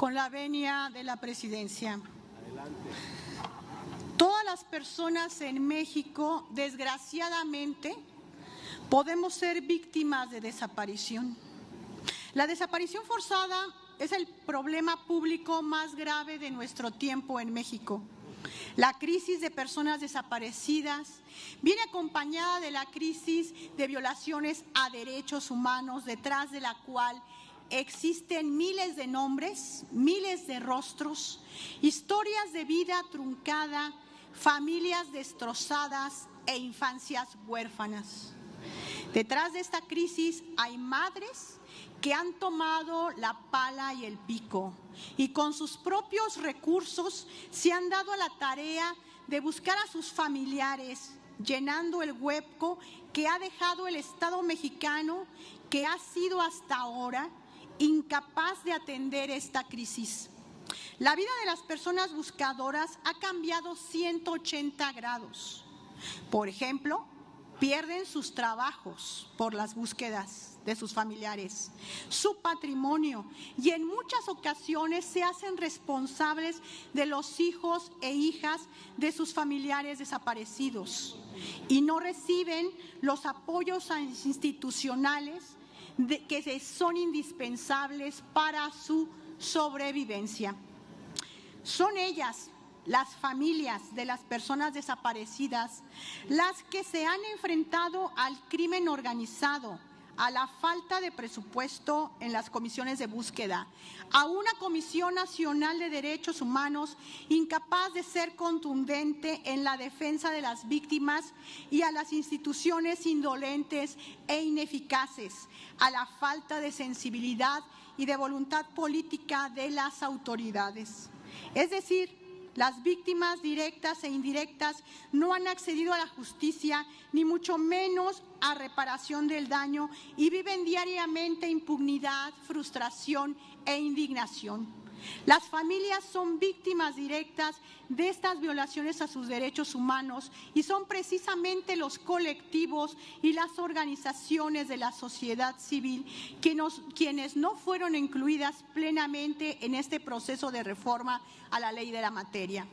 Con la venia de la presidencia. Adelante. Todas las personas en México, desgraciadamente, podemos ser víctimas de desaparición. La desaparición forzada es el problema público más grave de nuestro tiempo en México. La crisis de personas desaparecidas viene acompañada de la crisis de violaciones a derechos humanos, detrás de la cual existen miles de nombres, miles de rostros, historias de vida truncada, familias destrozadas e infancias huérfanas. Detrás de esta crisis hay madres que han tomado la pala y el pico y con sus propios recursos se han dado a la tarea de buscar a sus familiares, llenando el hueco que ha dejado el Estado mexicano, que ha sido hasta ahora incapaz de atender esta crisis. La vida de las personas buscadoras ha cambiado 180 grados. Por ejemplo, pierden sus trabajos por las búsquedas de sus familiares, su patrimonio, y en muchas ocasiones se hacen responsables de los hijos e hijas de sus familiares desaparecidos y no reciben los apoyos institucionales que son indispensables para su sobrevivencia. Son ellas, las familias de las personas desaparecidas, las que se han enfrentado al crimen organizado, a la falta de presupuesto en las comisiones de búsqueda, a una Comisión Nacional de Derechos Humanos incapaz de ser contundente en la defensa de las víctimas y a las instituciones indolentes e ineficaces, a la falta de sensibilidad y de voluntad política de las autoridades. Es decir, las víctimas directas e indirectas no han accedido a la justicia, ni mucho menos a reparación del daño, y viven diariamente impunidad, frustración e indignación. Las familias son víctimas directas de estas violaciones a sus derechos humanos y son precisamente los colectivos y las organizaciones de la sociedad civil quienes no fueron incluidas plenamente en este proceso de reforma a la ley de la materia.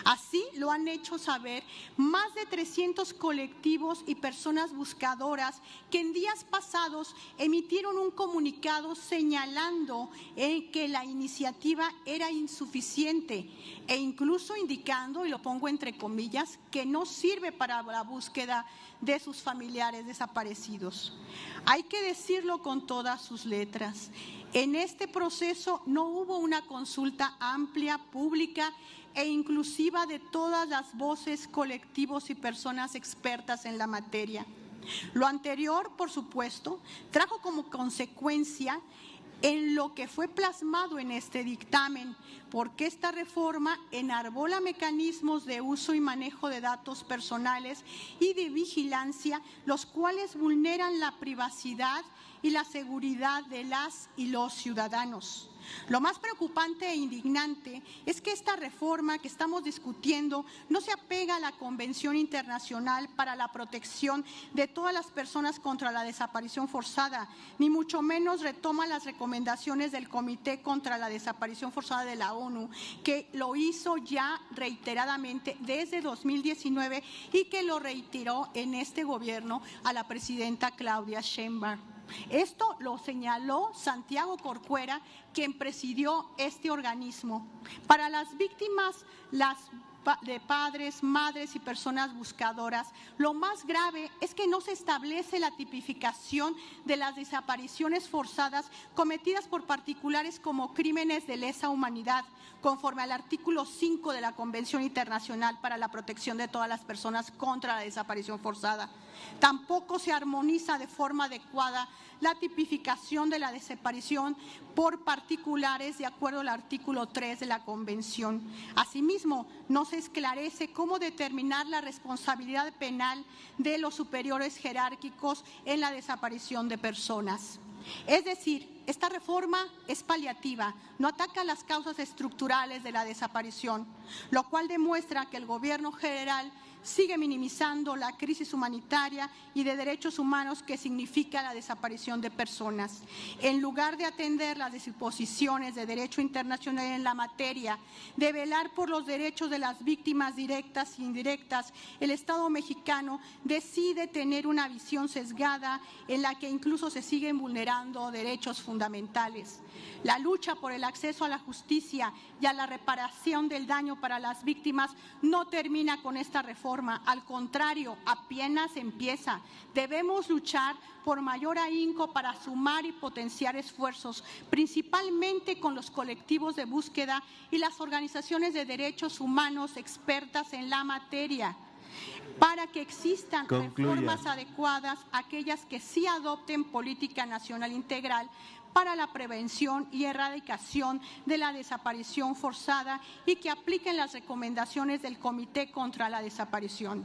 Así lo han hecho saber más de 300 colectivos y personas buscadoras que en días pasados emitieron un comunicado señalando que la iniciativa era insuficiente e incluso indicando, y lo pongo entre comillas, que no sirve para la búsqueda de sus familiares desaparecidos. Hay que decirlo con todas sus letras. En este proceso no hubo una consulta amplia, pública e inclusiva de todas las voces, colectivos y personas expertas en la materia. Lo anterior, por supuesto, trajo como consecuencia en lo que fue plasmado en este dictamen, porque esta reforma enarbola mecanismos de uso y manejo de datos personales y de vigilancia, los cuales vulneran la privacidad y la seguridad de las y los ciudadanos. Lo más preocupante e indignante es que esta reforma que estamos discutiendo no se apega a la Convención Internacional para la Protección de todas las personas contra la desaparición forzada, ni mucho menos retoma las recomendaciones del Comité contra la Desaparición Forzada de la ONU, que lo hizo ya reiteradamente desde 2019 y que lo reiteró en este gobierno a la presidenta Claudia Sheinbaum. Esto lo señaló Santiago Corcuera, quien presidió este organismo. Para las víctimas, de padres, madres y personas buscadoras, lo más grave es que no se establece la tipificación de las desapariciones forzadas cometidas por particulares como crímenes de lesa humanidad, conforme al artículo 5 de la Convención Internacional para la Protección de todas las personas contra la desaparición forzada. Tampoco se armoniza de forma adecuada la tipificación de la desaparición por particulares de acuerdo al artículo 3 de la Convención. Asimismo, no se esclarece cómo determinar la responsabilidad penal de los superiores jerárquicos en la desaparición de personas. Es decir, esta reforma es paliativa, no ataca las causas estructurales de la desaparición, lo cual demuestra que el gobierno federal sigue minimizando la crisis humanitaria y de derechos humanos que significa la desaparición de personas. En lugar de atender las disposiciones de derecho internacional en la materia, de velar por los derechos de las víctimas directas e indirectas, el Estado mexicano decide tener una visión sesgada en la que incluso se siguen vulnerando derechos fundamentales. La lucha por el acceso a la justicia y a la reparación del daño para las víctimas no termina con esta reforma, al contrario, apenas empieza. Debemos luchar por mayor ahínco para sumar y potenciar esfuerzos, principalmente con los colectivos de búsqueda y las organizaciones de derechos humanos expertas en la materia, para que existan reformas adecuadas, aquellas que sí adopten política nacional integral para la prevención y erradicación de la desaparición forzada y que apliquen las recomendaciones del Comité contra la Desaparición.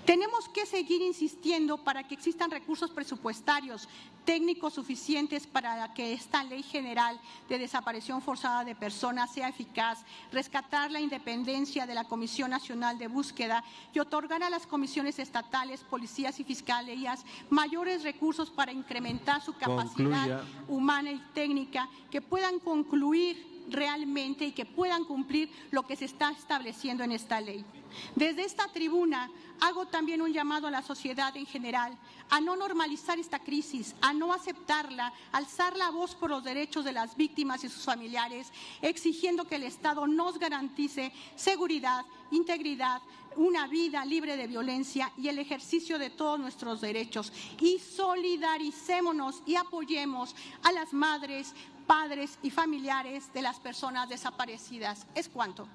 Tenemos que seguir insistiendo para que existan recursos presupuestarios, técnicos suficientes para que esta Ley General de Desaparición Forzada de Personas sea eficaz, rescatar la independencia de la Comisión Nacional de Búsqueda y otorgar a las comisiones estatales, policías y fiscalías mayores recursos para incrementar su capacidad humana y técnica, que puedan concluir realmente y que puedan cumplir lo que se está estableciendo en esta ley. Desde esta tribuna hago también un llamado a la sociedad en general a no normalizar esta crisis, a no aceptarla, alzar la voz por los derechos de las víctimas y sus familiares, exigiendo que el Estado nos garantice seguridad, integridad, una vida libre de violencia y el ejercicio de todos nuestros derechos. Y solidaricémonos y apoyemos a las madres, padres y familiares de las personas desaparecidas. Es cuanto.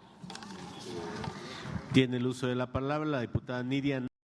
Tiene el uso de la palabra la diputada Nidia